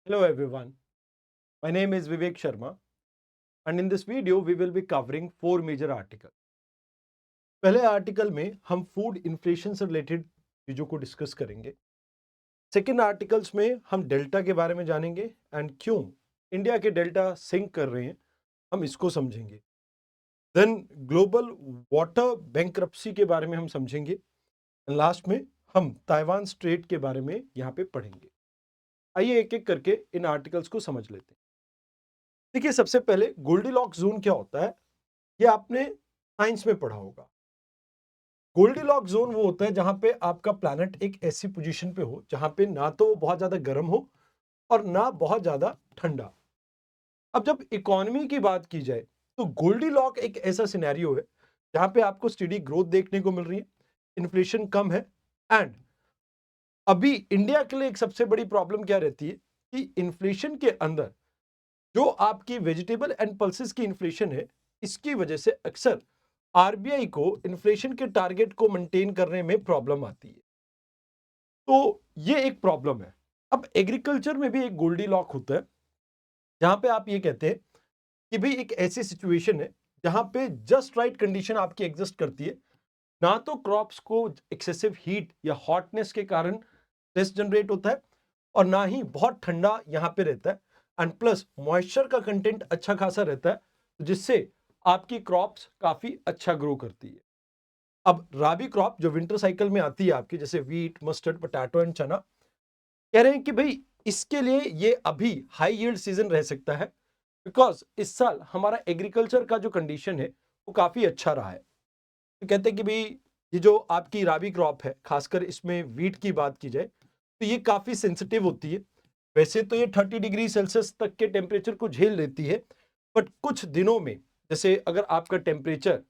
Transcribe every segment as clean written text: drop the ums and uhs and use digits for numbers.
Hello everyone, my name is Vivek Sharma and in this video we will be covering four major articles. पहले article में हम food inflation से related चीज़ों को discuss करेंगे। Second articles में हम डेल्टा के बारे में जानेंगे एंड क्यों इंडिया के डेल्टा सिंक कर रहे हैं हम इसको समझेंगे। देन ग्लोबल वाटर बैंक्रप्सी के बारे में हम समझेंगे एंड लास्ट में हम ताइवान स्ट्रेट के बारे में यहाँ पे पढ़ेंगे। आइए एक एक करके इन आर्टिकल्स को समझ लेते हैं। देखिए सबसे पहले गोल्डीलॉक्स जोन क्या होता है ये आपने साइंस में पढ़ा होगा। गोल्डीलॉक्स जोन वो होता है जहां पे आपका प्लैनेट एक ऐसी पोजीशन पे हो जहां पे ना तो वो बहुत ज्यादा गर्म हो और ना बहुत ज्यादा ठंडा। अब जब इकोनॉमी की बात की जाए तो गोल्डीलॉक एक ऐसा सिनेरियो है जहां पे आपको स्टेडी ग्रोथ देखने को मिल रही है, इन्फ्लेशन कम है एंड अभी इंडिया के लिए एक सबसे बड़ी प्रॉब्लम क्या रहती है कि इन्फ्लेशन के अंदर जो आपकी वेजिटेबल एंड पल्सेस की इन्फ्लेशन है इसकी वजह से अक्सर आरबीआई को इन्फ्लेशन के टारगेट को मेंटेन करने में प्रॉब्लम आती है। तो ये एक प्रॉब्लम है। अब एग्रीकल्चर में भी एक गोल्डी लॉक होता है जहां पे आप ये कहते हैं कि भाई एक ऐसी सिचुएशन है जहां पे जस्ट राइट कंडीशन आपकी एग्जिस्ट करती है, ना तो क्रॉप्स को एक्सेसिव हीट या हॉटनेस के कारण स्ट्रेस जनरेट होता है और ना ही बहुत ठंडा यहाँ पे रहता है एंड प्लस मॉइस्चर का कंटेंट अच्छा खासा रहता है जिससे आपकी क्रॉप्स काफी अच्छा ग्रो करती है। अब राबी क्रॉप जो विंटर साइकिल में आती है आपकी जैसे वीट, मस्टर्ड, पोटैटो एंड चना, कह रहे हैं कि भाई इसके लिए ये अभी हाई यील्ड सीजन रह सकता है बिकॉज इस साल हमारा एग्रीकल्चर का जो कंडीशन है वो काफी अच्छा रहा है। तो कहते हैं कि भाई ये जो आपकी राबी क्रॉप है खासकर इसमें वीट की बात की जाए तो ये काफी सेंसिटिव होती है। वैसे तो ये 30 डिग्री सेल्सियस तक के टेम्परेचर को झेल लेती है बट कुछ दिनों में जैसे अगर आपका टेम्परेचर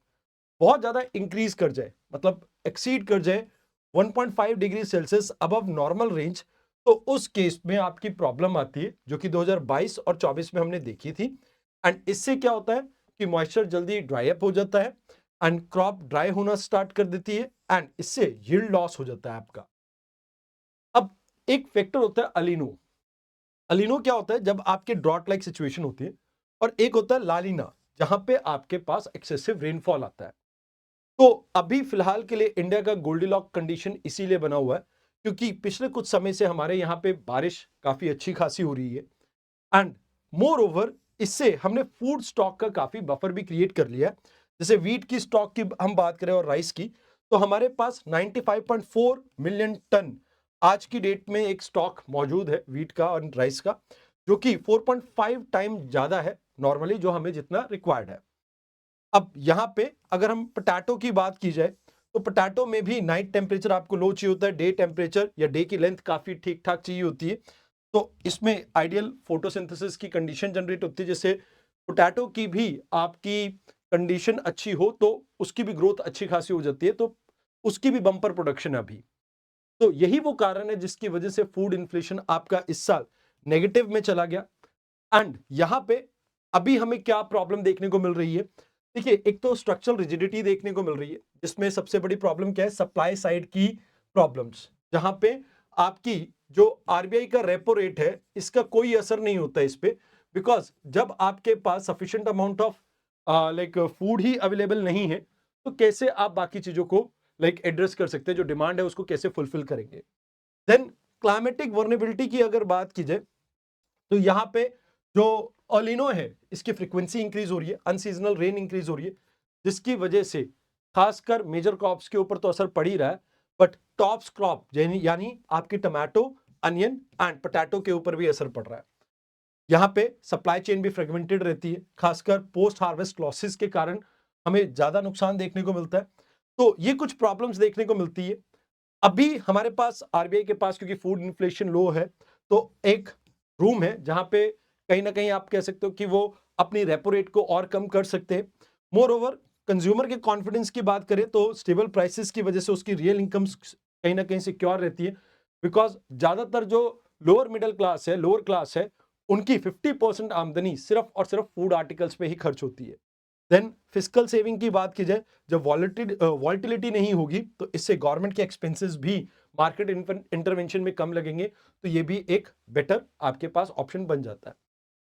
बहुत ज्यादा इंक्रीज कर जाए मतलब एक्सीड कर जाए 1.5 degree Celsius above normal range तो उस केस में आपकी प्रॉब्लम आती है जो कि 2022 और 24 में हमने देखी थी। एंड इससे क्या होता है कि मॉइस्चर जल्दी ड्राई अप हो जाता है एंड क्रॉप ड्राई होना स्टार्ट कर देती है एंड इससे यील्ड लॉस हो जाता है आपका। अब एक फैक्टर होता है अलिनो। अलिनो क्या होता है जब आपके ड्रॉट लाइक सिचुएशन होती है और एक होता है लालिना जहां पे आपके पास एक्सेसिव रेनफॉल आता है। तो अभी फिलहाल के लिए इंडिया का गोल्डीलॉक कंडीशन इसीलिए बना हुआ है क्योंकि पिछले कुछ समय से हमारे यहाँ पे बारिश काफी अच्छी खासी हो रही है एंड मोर ओवर इससे हमने फूड स्टॉक का काफी बफर भी क्रिएट कर लिया है। जैसे वीट की स्टॉक की हम बात करें और राइस की तो हमारे पास 95.4 मिलियन टन आज की डेट में एक स्टॉक मौजूद है वीट का और राइस का जो कि 4.5 टाइम ज्यादा है नॉर्मली जो हमें जितना रिक्वायर्ड है। अब यहां पे अगर हम पोटैटो की बात की जाए तो पोटैटो में भी नाइट टेम्परेचर आपको लो चाहिए होता है, डे टेम्परेचर या डे की लेंथ काफी ठीक ठाक चाहिए होती है। तो इसमें आइडियल फोटोसिंथेसिस की कंडीशन जनरेट होती है जिससे पोटैटो की भी आपकी कंडीशन अच्छी हो तो उसकी भी ग्रोथ अच्छी खासी हो जाती है, तो उसकी भी बम्पर प्रोडक्शन है अभी। तो यही वो कारण है जिसकी वजह से फूड इन्फ्लेशन आपका इस साल नेगेटिव में चला गया। एंड यहां पे अभी हमें क्या प्रॉब्लम देखने को मिल रही है, देखिए एक तो स्ट्रक्चरल रिजिडिटी देखने को मिल रही है जिसमें सबसे बड़ी प्रॉब्लम क्या है, सप्लाई साइड की प्रॉब्लम्स जहां पे आपकी जो आरबीआई का रेपो रेट है इसका कोई असर नहीं होता इस पे बिकॉज जब आपके पास sufficient amount of like food ही अवेलेबल नहीं है तो कैसे आप बाकी चीजों को लाइक एड्रेस कर सकते हैं, जो डिमांड है उसको कैसे फुलफिल करेंगे। देन क्लाइमेटिक वर्नेबिलिटी की अगर बात की जाए तो यहाँ पे जो अलिनो है इसकी फ्रीक्वेंसी इंक्रीज हो रही है, अनसीजनल रेन इंक्रीज हो रही है जिसकी वजह से खासकर मेजर क्रॉप्स के ऊपर तो असर पड़ ही रहा है बट टॉप्स क्रॉप यानी आपकी टमाटो, अनियन एंड पोटैटो के ऊपर भी असर पड़ रहा है। यहाँ पे सप्लाई चेन भी फ्रेगमेंटेड रहती है, खासकर पोस्ट हार्वेस्ट लॉसेस के कारण हमें ज्यादा नुकसान देखने को मिलता है। तो ये कुछ प्रॉब्लम्स देखने को मिलती है। अभी हमारे पास आरबीआई के पास क्योंकि फूड इन्फ्लेशन लो है तो एक रूम है जहां पे कहीं ना कहीं आप कह सकते हो कि वो अपनी रेपो रेट को और कम कर सकते हैं। मोर ओवर कंज्यूमर के कॉन्फिडेंस की बात करें तो स्टेबल प्राइसेस की वजह से उसकी रियल इनकम कहीं ना कहीं सिक्योर रहती है बिकॉज ज्यादातर जो लोअर मिडिल क्लास है, लोअर क्लास है, उनकी 50% आमदनी सिर्फ और सिर्फ फूड आर्टिकल्स पे ही खर्च होती है। देन फिस्कल सेविंग की बात की जाए, जब वॉलिटिलिटी नहीं होगी तो इससे गवर्नमेंट के एक्सपेंसेस भी मार्केट इंटरवेंशन में कम लगेंगे, तो ये भी एक बेटर आपके पास ऑप्शन बन जाता है।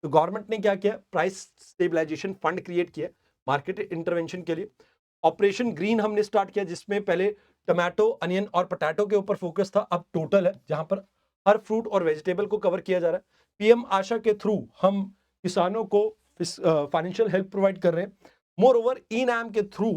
तो गवर्नमेंट ने क्या किया, प्राइस स्टेबलाइजेशन फंड क्रिएट किया मार्केट इंटरवेंशन के लिए। ऑपरेशन ग्रीन हमने स्टार्ट किया, जिसमें पहले टमाटो, अनियन और पोटैटो के ऊपर फोकस था, अब टोटल है, जहां पर हर फ्रूट और वेजिटेबल को कवर किया जा रहा है। पीएम आशा के थ्रू हम किसानों को फाइनेंशियल हेल्प प्रोवाइड कर रहे हैं। मोर ओवर ई नाम के थ्रू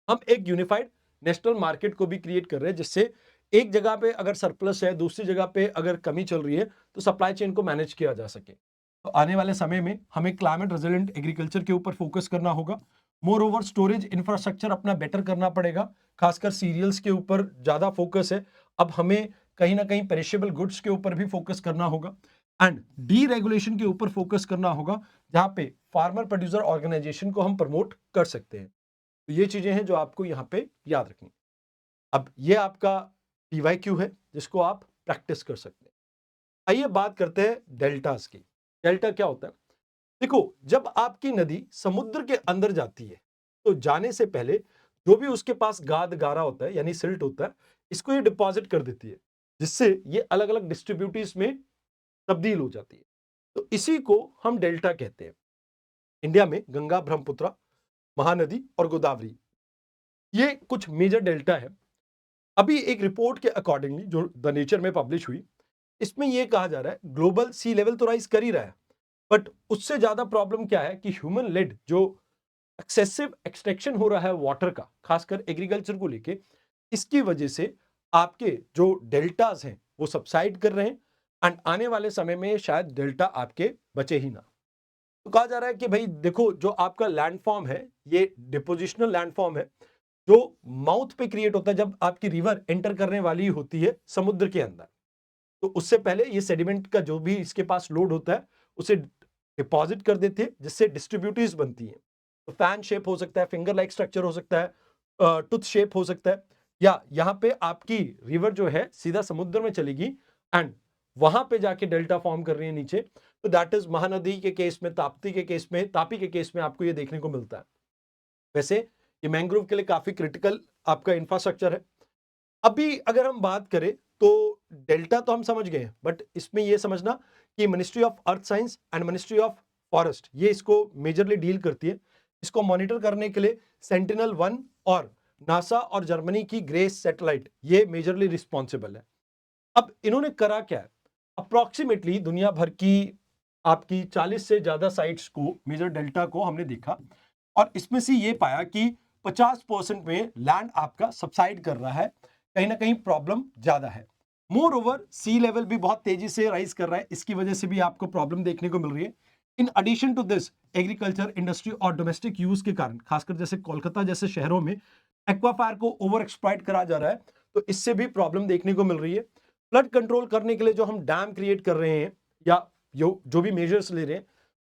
हम एक यूनिफाइड नेशनल मार्केट को भी क्रिएट कर रहे हैं, जिससे एक जगह पे अगर सरप्लस है, दूसरी जगह पे अगर कमी चल रही है, तो सप्लाई चेन को मैनेज किया जा सके। तो आने वाले समय में हमें क्लाइमेट रेजिलेंट एग्रीकल्चर के ऊपर फोकस करना होगा। मोर ओवर स्टोरेज इंफ्रास्ट्रक्चर अपना बेटर करना पड़ेगा, खासकर सीरियल्स के ऊपर ज्यादा फोकस है। अब हमें कहीं ना कहीं पेरिशेबल गुड्स के ऊपर भी फोकस करना होगा एंड डी रेगुलेशन के ऊपर फोकस करना होगा, जहां पे फार्मर प्रोड्यूसर ऑर्गेनाइजेशन को हम प्रमोट कर सकते हैं। तो ये चीजें हैं जो आपको यहाँ पे याद रखनी। अब ये आपका पीवाईक्यू है, जिसको आप प्रैक्टिस कर सकते हैं। आइए बात करते हैं डेल्टास की। डेल्टा क्या होता है? देखो, जब आपकी नदी समुद्र के अंदर जाती है, तो जाने से पहले जो भी उसके पास गाद गारा होता है, यानी सिल्ट होता है, इसको ये डिपॉजिट कर देती है, जिससे ये अलग अलग डिस्ट्रीब्यूटरीज में तब्दील हो जाती है। तो इसी को हम डेल्टा कहते हैं। इंडिया में गंगा, ब्रह्मपुत्र, महानदी और गोदावरी, ये कुछ मेजर डेल्टा है। अभी एक रिपोर्ट के अकॉर्डिंगली जो द नेचर में पब्लिश हुई, इसमें यह कहा जा रहा है ग्लोबल सी लेवल तो राइज कर ही रहा है, बट उससे ज्यादा प्रॉब्लम क्या है कि ह्यूमन लेड जो एक्सेसिव एक्सट्रैक्शन हो रहा है वाटर का, खासकर एग्रीकल्चर को लेके, इसकी वजह से आपके जो डेल्टास हैं वो सबसाइड कर रहे हैं एंड आने वाले समय में शायद डेल्टा आपके बचे ही ना। तो कहा जा रहा है कि भाई देखो, जो आपका लैंडफॉर्म है, ये डिपोजिशनल लैंडफॉर्म है, जो माउथ पे क्रिएट होता है जब आपकी रिवर एंटर करने वाली होती है समुद्र के अंदर। तो उससे पहले ये सेडिमेंट का जो भी इसके पास लोड होता है, उसे डिपॉजिट कर देती है, जिससे डिस्ट्रीब्यूटरीज बनती हैं। तो फैन शेप हो सकता है, फिंगर लाइक स्ट्रक्चर हो सकता है, टूथ शेप हो सकता है, या यहाँ पे आपकी रिवर जो है सीधा समुद्र में चलेगी एंड वहां पे जाके डेल्टा फॉर्म कर रही है नीचे। तो दैट इज महानदी के केस में, ताप्ती के केस में, तापी के केस में आपको ये देखने को मिलता है। वैसे ये मैंग्रोव के लिए काफी क्रिटिकल आपका इंफ्रास्ट्रक्चर है। अभी अगर हम बात करें तो डेल्टा तो हम समझ गए, बट इसमें यह समझना कि ministry of earth science and ministry of forest ये इसको मेजरली डील करती है। इसको मॉनिटर करने के लिए सेंटिनल-1 और नासा और जर्मनी की ग्रेस सैटेलाइट ये मेजरली रिस्पॉन्सिबल है। अब इन्होंने करा क्या है, अप्रोक्सीमेटली दुनिया भर की आपकी 40 से ज्यादा साइट्स को, मेजर डेल्टा को हमने देखा, और इसमें से ये पाया कि 50% में लैंड आपका सबसाइड कर रहा है, कहीं ना कहीं प्रॉब्लम ज्यादा है। मोर ओवर सी लेवल भी बहुत तेजी से राइज कर रहा है, इसकी वजह से भी आपको प्रॉब्लम देखने को मिल रही है। In addition to this, agriculture industry और डोमेस्टिक यूज के कारण, खासकर जैसे कोलकाता जैसे शहरों में एक्वाफायर को ओवर एक्सप्लॉइट करा जा रहा है, तो इससे भी प्रॉब्लम देखने को मिल रही है। फ्लड कंट्रोल करने के लिए जो हम डैम क्रिएट कर रहे हैं, या जो भी मेजर्स ले रहे हैं,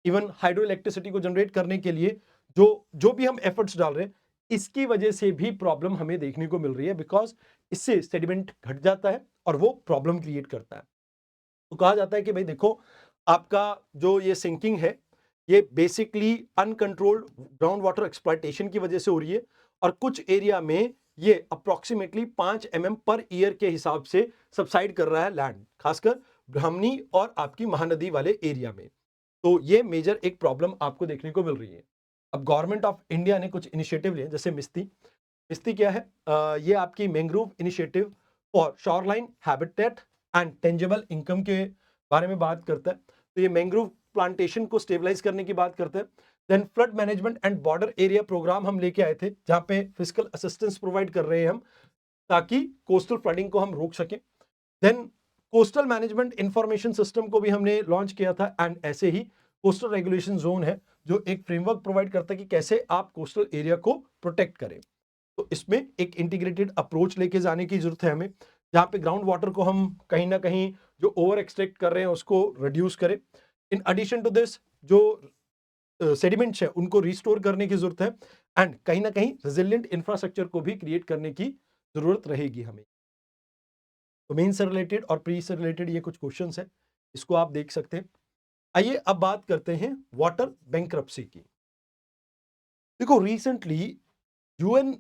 इवन हाइड्रो इलेक्ट्रिसिटी को जनरेट करने के लिए जो जो भी हम एफर्ट्स डाल रहे हैं, इसकी वजह से भी प्रॉब्लम हमें देखने को मिल रही है, बिकॉज इससे सेडिमेंट घट जाता है और वो प्रॉब्लम क्रिएट करता है। तो कहा जाता है कि भाई देखो, आपका जो ये सिंकिंग है, ये basically uncontrolled ground water exploitation की वजह से हो रही है, और कुछ एरिया में ये अप्रोक्सीमेटली 5 mm पर ईयर के हिसाब से सबसाइड कर रहा है लैंड, खासकर ब्राह्मणी और आपकी महानदी वाले एरिया में। तो ये मेजर एक प्रॉब्लम आपको देखने को मिल रही है। अब गवर्नमेंट ऑफ इंडिया ने कुछ इनिशिएटिव लिए, जैसे मिस्ती। मिस्ती क्या है? ये आपकी mangrove initiative for shoreline habitat and tangible income के बारे में बात करता है। तो ये मैंग्रोव प्लांटेशन को स्टेबलाइज करने की बात करता है। Then flood management and border area program हम लेके आए थे, जहां पे फिजिकल असिस्टेंस प्रोवाइड कर रहे हैं हम, ताकि कोस्टल फ्लडिंग को हम रोक सकें। Then coastal management information system को भी हमने लॉन्च किया था, एंड ऐसे ही कोस्टल रेगुलेशन जोन है, जो एक फ्रेमवर्क प्रोवाइड करता है कि कैसे आप कोस्टल एरिया को प्रोटेक्ट करें। तो इसमें एक इंटीग्रेटेड अप्रोच लेके जाने की जरूरत है हमें, जहां पे ग्राउंड वाटर को हम कहीं ना कहीं जो ओवर एक्सट्रैक्ट कर रहे हैं उसको रिड्यूस करें। इन एडिशन टू दिस, जो सेडिमेंट्स है उनको रिस्टोर करने की जरूरत है, एंड कहीं ना कहीं रेजिलिएंट इंफ्रास्ट्रक्चर को भी क्रिएट करने की जरूरत रहेगी हमें। तो मेन से रिलेटेड और प्री से रिलेटेड ये कुछ क्वेश्चंस हैं, इसको आप देख सकते हैं। आइए अब बात करते हैं वाटर बैंक्रप्सी की। देखो, recently UN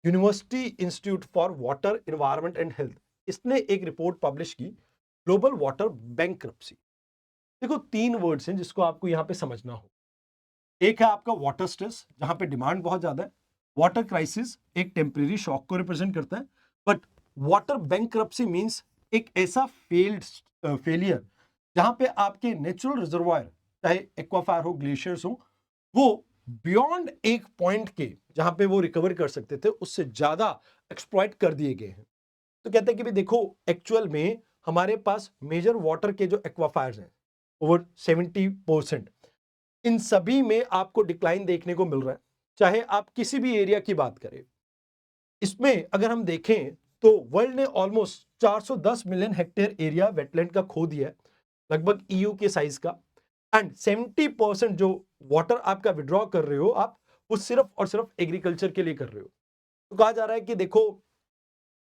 university institute for water, environment and health, इसने एक रिपोर्ट पब्लिश की, ग्लोबल वाटर बैंकरप्सी। देखो 3 वर्ड्स हैं जिसको आपको यहाँ पे समझना हो। एक है आपका वाटर स्ट्रेस, जहां पे डिमांड बहुत ज्यादा है। वाटर क्राइसिस एक टेम्परेरी शॉक को रिप्रेजेंट करता है। बट वाटर बैंकरप्सी मींस एक ऐसा फेलियर जहां पे आपके नेचुरल रिजर्वायर, चाहे एक्वाफायर हो, ग्लेशियर्स हो, वो बियॉन्ड एक पॉइंट के जहां पे वो रिकवर कर सकते थे, उससे ज्यादा एक्सप्लॉइट कर दिए गए हैं। तो कहते हैं कि भाई देखो, एक्चुअल में हमारे पास मेजर वाटर के जो एक्वाफायर्स हैं, ओवर 70%, इन सभी में आपको डिक्लाइन देखने को मिल रहा है, चाहे आप किसी भी एरिया की बात करें। इसमें अगर हम देखें तो वर्ल्ड ने almost 410 million hectare area wetland का खो दिया है, लगभग ईयू के साइज का। एंड 70% जो वाटर आपका विड्रॉ कर रहे हो आप, वो सिर्फ और सिर्फ एग्रीकल्चर के लिए कर रहे हो। तो कहा जा रहा है कि देखो,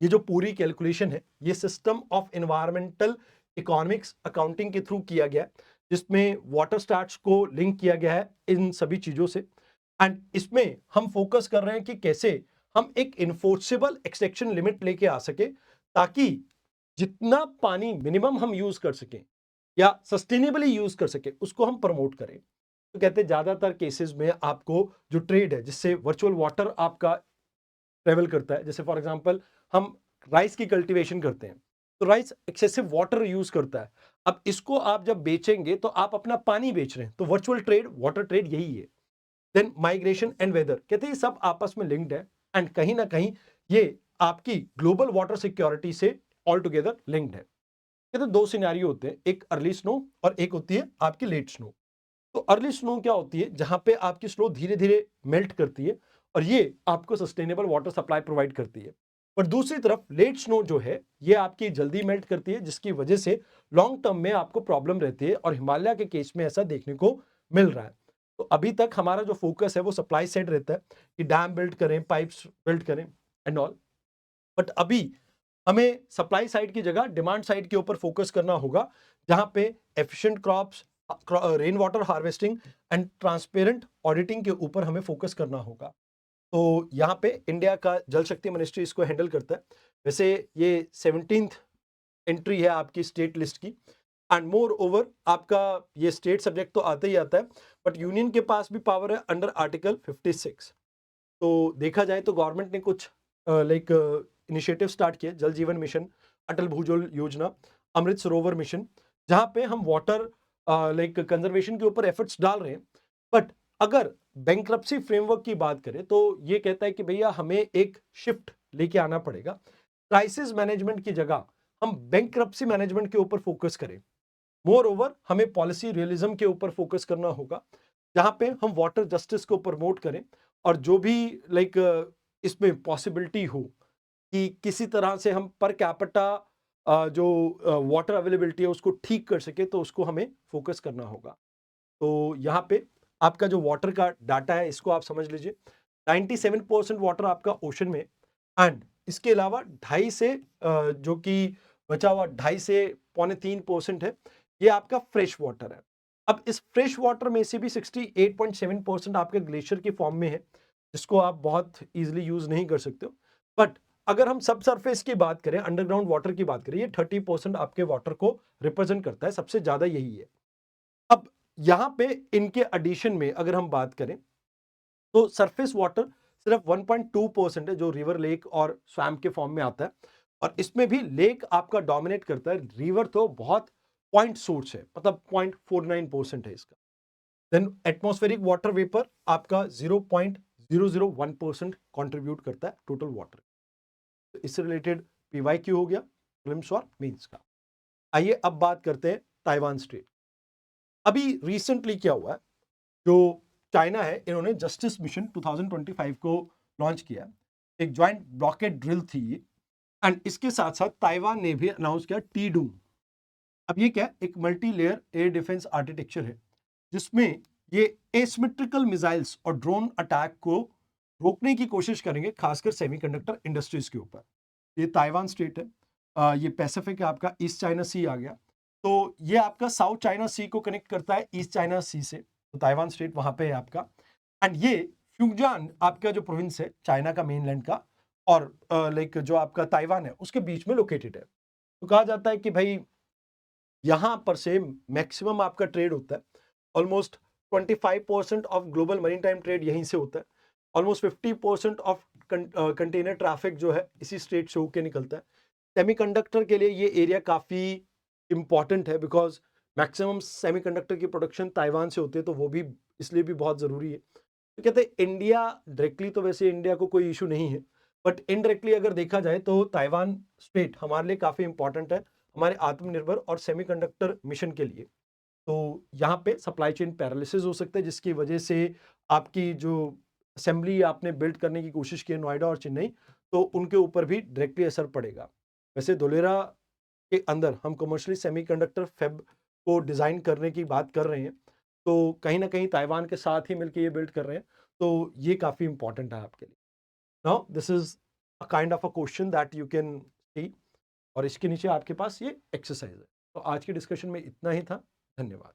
ये जो पूरी कैलकुलेशन है, ये system of environmental economics accounting के थ्रू किया गया है, जिसमें वाटर स्टैट्स को लिंक किया गया है इन सभी चीजों से। एंड इसमें हम फोकस कर रहे हैं कि कैसे हम एक इन्फोर्सेबल एक्सट्रैक्शन लिमिट लेके आ सके, ताकि जितना पानी मिनिमम हम यूज कर सकें या सस्टेनेबली यूज कर सके, उसको हम प्रमोट करें। तो कहते हैं ज्यादातर केसेस में आपको जो ट्रेड है, जिससे वर्चुअल वाटर आपका ट्रेवल करता है, जैसे फॉर एग्जांपल हम राइस की कल्टीवेशन करते हैं, तो राइस एक्सेसिव वाटर यूज करता है। अब इसको आप जब बेचेंगे तो आप अपना पानी बेच रहे हैं, तो वर्चुअल ट्रेड, वाटर ट्रेड यही है। देन माइग्रेशन एंड वेदर, कहते हैं ये सब आपस में लिंक्ड है, एंड कहीं ना कहीं ये आपकी ग्लोबल वाटर सिक्योरिटी से ऑल टुगेदर लिंक्ड है। कहते हैं दो सिनेरियो होते हैं, एक अर्ली स्नो और एक होती है आपकी लेट स्नो। तो अर्ली स्नो क्या होती है, जहां पे आपकी स्नो धीरे धीरे मेल्ट करती है और ये आपको सस्टेनेबल वाटर सप्लाई प्रोवाइड करती है। पर दूसरी तरफ लेट स्नो जो है, ये आपकी जल्दी मेल्ट करती है, जिसकी वजह से लॉन्ग टर्म में आपको प्रॉब्लम रहती है, और हिमालय के केस में ऐसा देखने को मिल रहा है। तो अभी तक हमारा जो फोकस है वो सप्लाई साइड रहता है कि डैम बिल्ड करें, पाइप्स बिल्ड करें एंड ऑल। बट अभी हमें सप्लाई साइड की जगह डिमांड साइड के ऊपर फोकस करना होगा, जहां पे efficient crops, rain water harvesting and transparent auditing के ऊपर हमें फोकस करना होगा। तो यहाँ पे इंडिया का जल शक्ति मिनिस्ट्री इसको हैंडल करता है। वैसे ये 17th एंट्री है आपकी स्टेट लिस्ट की, एंड मोर ओवर आपका ये स्टेट सब्जेक्ट तो आता ही आता है, बट यूनियन के पास भी पावर है अंडर आर्टिकल 56। तो देखा जाए तो गवर्नमेंट ने कुछ लाइक इनिशिएटिव स्टार्ट किए, जल जीवन मिशन, अटल भूजल योजना, अमृत सरोवर मिशन, जहां पे हम वाटर लाइक कंजर्वेशन के ऊपर एफर्ट्स डाल रहे हैं। बट अगर बैंक्रप्सी फ्रेमवर्क की बात करें तो ये कहता है कि भैया हमें एक शिफ्ट लेके आना पड़ेगा। क्राइसिस मैनेजमेंट की जगह हम बैंक्रप्सी मैनेजमेंट के ऊपर फोकस करें। मोर ओवर हमें पॉलिसी रियलिज्म के ऊपर फोकस करना होगा, जहां पे हम वाटर जस्टिस को प्रमोट करें, और जो भी लाइक इसमें पॉसिबिलिटी हो कि किसी तरह से हम पर कैपिटा जो वाटर अवेलेबिलिटी है उसको ठीक कर सके, तो उसको हमें फोकस करना होगा। तो यहाँ पे आपका जो वाटर का डाटा है, इसको आप समझ लीजिए। 97% वाटर आपका ओशन में, एंड इसके अलावा 2.5 से जो कि बचा हुआ 2.5 से 2.25% है, ये आपका फ्रेश वाटर है। अब इस फ्रेश वाटर में से भी 68.7% आपके ग्लेशियर की फॉर्म में है, जिसको आप बहुत इजीली यूज नहीं कर सकते हो। बट अगर हम सब सरफेस की बात करें, अंडरग्राउंड वाटर की बात करें, ये 30% आपके वाटर को रिप्रेजेंट करता है, सबसे ज्यादा यही है। अब यहां पे इनके एडिशन में अगर हम बात करें तो सरफेस वाटर सिर्फ 1.2% है, जो रिवर, लेक और स्वैम्प के फॉर्म में आता है, और इसमें भी लेक आपका डोमिनेट करता है, रिवर तो बहुत पॉइंट सोर्स है, मतलब 0.49% है इसका। देन एटमॉस्फेरिक वाटर वेपर आपका 0.001% कंट्रीब्यूट करता है टोटल वाटर। तो इससे रिलेटेड पीवाईक्यू हो गया, प्रीलिम्स और मेंस का। आइए अब बात करते हैं ताइवान स्ट्रेट। अभी रिसेंटली क्या हुआ है, जो चाइना है, इन्होंने जस्टिस मिशन 2025 को लॉन्च किया। एक ज्वाइंट ब्लॉकेड ड्रिल थी ये, एंड इसके साथ साथ ताइवान ने भी अनाउंस किया टी-डूम। अब ये क्या, एक multi layer air defence architecture है, जिसमें ये एसिमेट्रिकल मिसाइल्स और ड्रोन अटैक को रोकने की कोशिश करेंगे, खासकर सेमीकंडक्टर इंडस्ट्रीज के ऊपर। ये ताइवान स्टेट है, ये पैसिफिक है, आपका ईस्ट चाइना सी आ गया, तो ये आपका साउथ चाइना सी को कनेक्ट करता है ईस्ट चाइना सी से, तो ताइवान स्टेट वहां पे है आपका। एंड ये फ्यूजियान आपका जो प्रोविंस है चाइना का मेनलैंड का, और लाइक जो आपका ताइवान है उसके बीच में लोकेटेड है। तो कहा जाता है कि भाई यहाँ पर से मैक्सिमम आपका ट्रेड होता है, almost 25% of global marine time trade यहीं से होता है, ऑलमोस्ट 50% ऑफ कंटेनर ट्रैफिक जो है इसी स्ट्रेट से होकर निकलता है। सेमीकंडक्टर के लिए ये एरिया काफ़ी इंपॉर्टेंट है, बिकॉज मैक्सिमम सेमीकंडक्टर की प्रोडक्शन ताइवान से होती है, तो वो भी इसलिए भी बहुत ज़रूरी है। तो कहते हैं इंडिया डायरेक्टली, तो वैसे इंडिया को कोई इशू नहीं है, बट इनडायरेक्टली अगर देखा जाए तो ताइवान स्ट्रेट हमारे लिए काफ़ी इंपॉर्टेंट है, हमारे आत्मनिर्भर और सेमीकंडक्टर मिशन के लिए। तो यहाँ पे सप्लाई चेन पैरालिसिस हो सकता है, जिसकी वजह से आपकी जो असेंबली आपने बिल्ड करने की कोशिश की है नोएडा और चेन्नई, तो उनके ऊपर भी डायरेक्टली असर पड़ेगा। वैसे धोलेरा के अंदर हम कमर्शियली सेमीकंडक्टर फैब को डिज़ाइन करने की बात कर रहे हैं, तो कहीं न कहीं ताइवान के साथ ही मिलके ये बिल्ड कर रहे हैं, तो ये काफ़ी इंपॉर्टेंट है आपके लिए। Now this is a kind of a question that you can see, और इसके नीचे आपके पास ये एक्सरसाइज़ है। तो आज की डिस्कशन में इतना ही था। धन्यवाद।